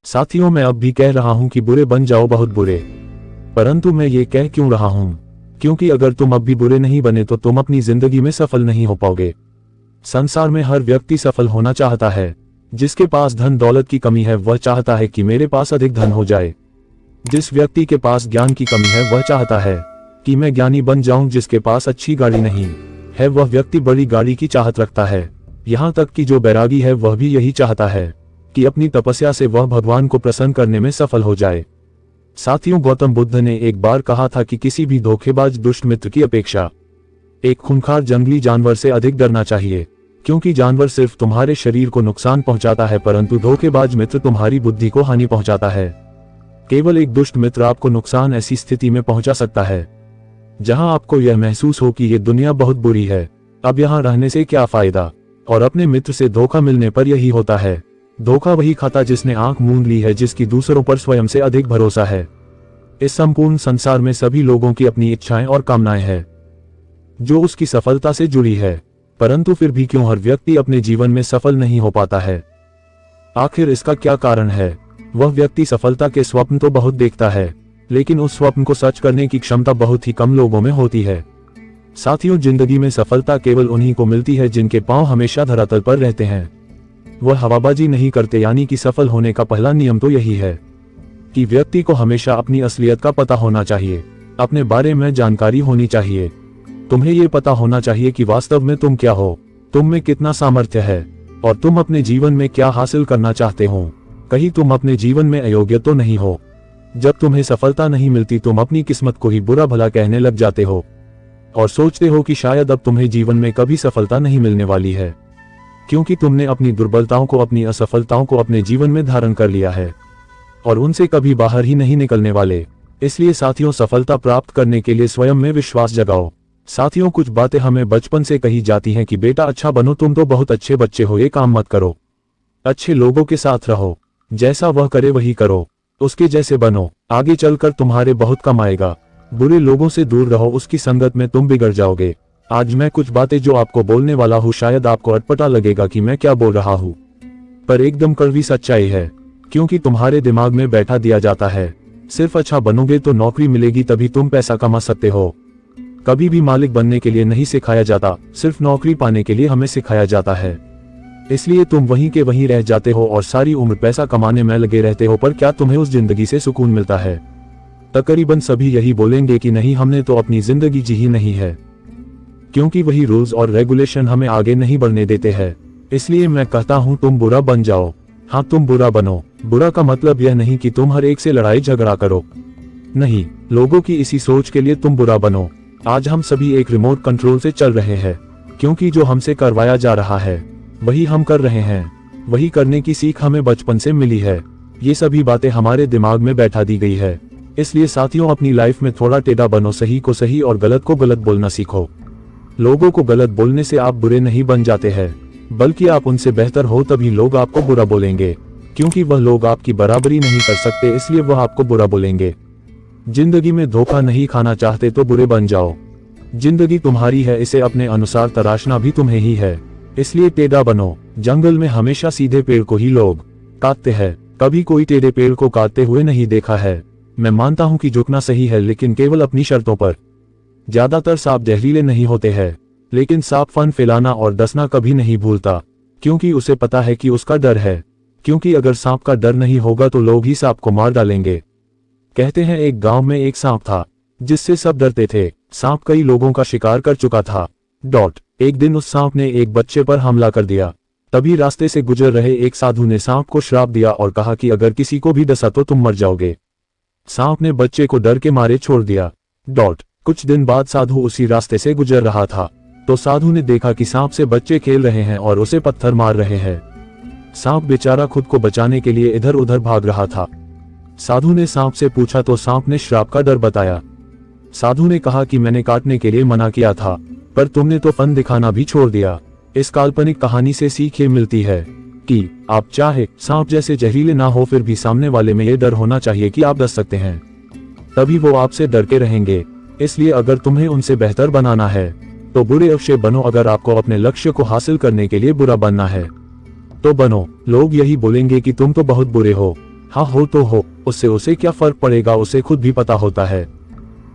साथियों, मैं अब भी कह रहा हूं कि बुरे बन जाओ, बहुत बुरे। परंतु मैं ये कह क्यों रहा हूं? क्योंकि अगर तुम अब भी बुरे नहीं बने तो तुम अपनी जिंदगी में सफल नहीं हो पाओगे। संसार में हर व्यक्ति सफल होना चाहता है। जिसके पास धन दौलत की कमी है वह चाहता है कि मेरे पास अधिक धन हो जाए। जिस व्यक्ति के पास ज्ञान की कमी है वह चाहता है कि मैं ज्ञानी बन जाऊं। जिसके पास अच्छी गाड़ी नहीं है वह व्यक्ति बड़ी गाड़ी की चाहत रखता है। यहाँ तक कि जो बैरागी है वह भी यही चाहता है कि अपनी तपस्या से वह भगवान को प्रसन्न करने में सफल हो जाए। साथियों, गौतम बुद्ध ने एक बार कहा था कि किसी भी धोखेबाज दुष्ट मित्र की अपेक्षा एक खूंखार जंगली जानवर से अधिक डरना चाहिए, क्योंकि जानवर सिर्फ तुम्हारे शरीर को नुकसान पहुंचाता है परंतु धोखेबाज मित्र तुम्हारी बुद्धि को हानि पहुंचाता है। केवल एक दुष्ट मित्र आपको नुकसान ऐसी स्थिति में पहुंचा सकता है जहां आपको यह महसूस हो कि ये दुनिया बहुत बुरी है, अब यहाँ रहने से क्या फायदा। और अपने मित्र से धोखा मिलने पर यही होता है। धोखा वही खाता जिसने आंख मूंद ली है, जिसकी दूसरों पर स्वयं से अधिक भरोसा है। इस संपूर्ण संसार में सभी लोगों की अपनी इच्छाएं और कामनाएं हैं जो उसकी सफलता से जुड़ी है, परंतु फिर भी क्यों हर व्यक्ति अपने जीवन में सफल नहीं हो पाता है? आखिर इसका क्या कारण है? वह व्यक्ति सफलता के स्वप्न तो बहुत देखता है, लेकिन उस स्वप्न को सच करने की क्षमता बहुत ही कम लोगों में होती है। साथियों, जिंदगी में सफलता केवल उन्हीं को मिलती है जिनके पांव हमेशा धरातल पर रहते हैं। वह हवाबाजी नहीं करते, यानी कि सफल होने का पहला नियम तो यही है कि व्यक्ति को हमेशा अपनी असलियत का पता होना चाहिए, अपने बारे में जानकारी होनी चाहिए। तुम्हें ये पता होना चाहिए कि वास्तव में तुम क्या हो, तुम में कितना सामर्थ्य है और तुम अपने जीवन में क्या हासिल करना चाहते हो। कहीं तुम अपने जीवन में अयोग्य तो नहीं हो। जब तुम्हें सफलता नहीं मिलती तुम अपनी किस्मत को ही बुरा भला कहने लग जाते हो और सोचते हो कि शायद अब तुम्हें जीवन में कभी सफलता नहीं मिलने वाली है, क्योंकि तुमने अपनी दुर्बलताओं को, अपनी असफलताओं को अपने जीवन में धारण कर लिया है और उनसे कभी बाहर ही नहीं निकलने वाले। इसलिए साथियों, सफलता प्राप्त करने के लिए स्वयं में विश्वास जगाओ। साथियों, कुछ बातें हमें बचपन से कही जाती हैं कि बेटा अच्छा बनो, तुम तो बहुत अच्छे बच्चे हो, ये काम मत करो, अच्छे लोगों के साथ रहो, जैसा वह करे वही करो, उसके जैसे बनो, आगे चलकर तुम्हारे बहुत कम आएगा। बुरे लोगों से दूर रहो, उसकी संगत में तुम बिगड़ जाओगे। आज मैं कुछ बातें जो आपको बोलने वाला हूँ शायद आपको अटपटा लगेगा कि मैं क्या बोल रहा हूँ, पर एकदम कड़वी सच्चाई है, क्योंकि तुम्हारे दिमाग में बैठा दिया जाता है सिर्फ अच्छा बनोगे तो नौकरी मिलेगी, तभी तुम पैसा कमा सकते हो। कभी भी मालिक बनने के लिए नहीं सिखाया जाता, सिर्फ नौकरी पाने के लिए हमें सिखाया जाता है। इसलिए तुम वहीं के वहीं रह जाते हो और सारी उम्र पैसा कमाने में लगे रहते हो, पर क्या तुम्हें उस जिंदगी से सुकून मिलता है? तकरीबन सभी यही बोलेंगे कि नहीं, हमने तो अपनी जिंदगी जी ही नहीं है, क्योंकि वही रूल्स और रेगुलेशन हमें आगे नहीं बढ़ने देते हैं। इसलिए मैं कहता हूं तुम बुरा बन जाओ। हाँ, तुम बुरा बनो। बुरा का मतलब यह नहीं कि तुम हर एक से लड़ाई झगड़ा करो, नहीं, लोगों की इसी सोच के लिए तुम बुरा बनो। आज हम सभी एक रिमोट कंट्रोल से चल रहे हैं, क्योंकि जो हमसे करवाया जा रहा है वही हम कर रहे हैं। वही करने की सीख हमें बचपन से मिली है। ये सभी बातें हमारे दिमाग में बैठा दी गई है। इसलिए साथियों, अपनी लाइफ में थोड़ा टेढ़ा बनो, सही को सही और गलत को गलत बोलना सीखो। लोगों को गलत बोलने से आप बुरे नहीं बन जाते हैं, बल्कि आप उनसे बेहतर हो, तभी लोग आपको बुरा बोलेंगे, क्योंकि वह लोग आपकी बराबरी नहीं कर सकते, इसलिए वह आपको बुरा बोलेंगे। जिंदगी में धोखा नहीं खाना चाहते तो बुरे बन जाओ। जिंदगी तुम्हारी है, इसे अपने अनुसार तराशना भी तुम्हें ही है, इसलिए टेढ़ा बनो। जंगल में हमेशा सीधे पेड़ को ही लोग काटते हैं, कभी कोई टेढ़े पेड़ को काटते हुए नहीं देखा है। मैं मानता हूं कि झुकना सही है, लेकिन केवल अपनी शर्तों पर। ज्यादातर सांप जहरीले नहीं होते हैं, लेकिन सांप फन फैलाना और डसना कभी नहीं भूलता, क्योंकि उसे पता है कि उसका डर है, क्योंकि अगर सांप का डर नहीं होगा तो लोग ही सांप को मार डालेंगे। कहते हैं एक गांव में एक सांप था जिससे सब डरते थे। सांप कई लोगों का शिकार कर चुका था। एक दिन उस सांप ने एक बच्चे पर हमला कर दिया। तभी रास्ते से गुजर रहे एक साधु ने सांप को श्राप दिया और कहा कि अगर किसी को भी डसा तो तुम मर जाओगे। सांप ने बच्चे को डर के मारे छोड़ दिया। कुछ दिन बाद साधु उसी रास्ते से गुजर रहा था, तो साधु ने देखा कि सांप से बच्चे खेल रहे हैं और उसे पत्थर मार रहे हैं। सांप बेचारा खुद को बचाने के लिए इधर उधर भाग रहा था। साधु ने सांप से पूछा तो सांप ने श्राप का डर बताया। साधु ने कहा कि मैंने काटने के लिए मना किया था, पर तुमने तो फन दिखाना भी छोड़ दिया। इस काल्पनिक कहानी से सीख ये मिलती है कि आप चाहे सांप जैसे जहरीले ना हो, फिर भी सामने वाले में ये डर होना चाहिए कि आप डस सकते हैं, तभी वो आपसे डर के रहेंगे। इसलिए अगर तुम्हें उनसे बेहतर बनाना है तो बुरे अवश्य बनो। अगर आपको अपने लक्ष्य को हासिल करने के लिए बुरा बनना है तो बनो। लोग यही बोलेंगे कि तुम तो बहुत बुरे हो, हाँ हो तो हो, उससे उसे क्या फर्क पड़ेगा, उसे खुद भी पता होता है।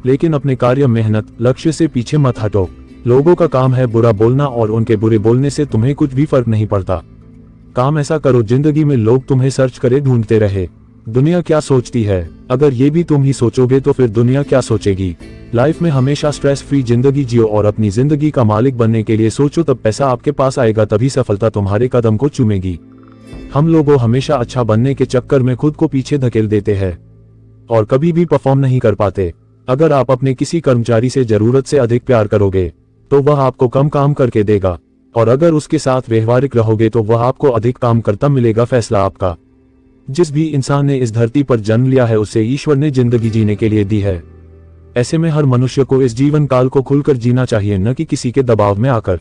लेकिन अपने कार्य, मेहनत, लक्ष्य से पीछे मत हटो। लोगों का काम है बुरा बोलना और उनके बुरे बोलने से तुम्हें कुछ भी फर्क नहीं पड़ता। काम ऐसा करो जिंदगी में लोग तुम्हें सर्च करे, ढूंढते रहे। दुनिया क्या सोचती है, अगर ये भी तुम ही सोचोगे तो फिर दुनिया क्या सोचेगी। लाइफ में हमेशा स्ट्रेस फ्री जिंदगी जियो और अपनी जिंदगी का मालिक बनने के लिए सोचो, तब पैसा आपके पास आएगा, तभी सफलता तुम्हारे कदम को चूमेगी। हम लोगों हमेशा अच्छा बनने के चक्कर में खुद को पीछे धकेल देते हैं और कभी भी परफॉर्म नहीं कर पाते। अगर आप अपने किसी कर्मचारी से जरूरत से अधिक प्यार करोगे तो वह आपको कम काम करके देगा, और अगर उसके साथ व्यवहारिक रहोगे तो वह आपको अधिक काम करता मिलेगा। फैसला आपका। जिस भी इंसान ने इस धरती पर जन्म लिया है उसे ईश्वर ने जिंदगी जीने के लिए दी है। ऐसे में हर मनुष्य को इस जीवन काल को खुलकर जीना चाहिए, न कि किसी के दबाव में आकर।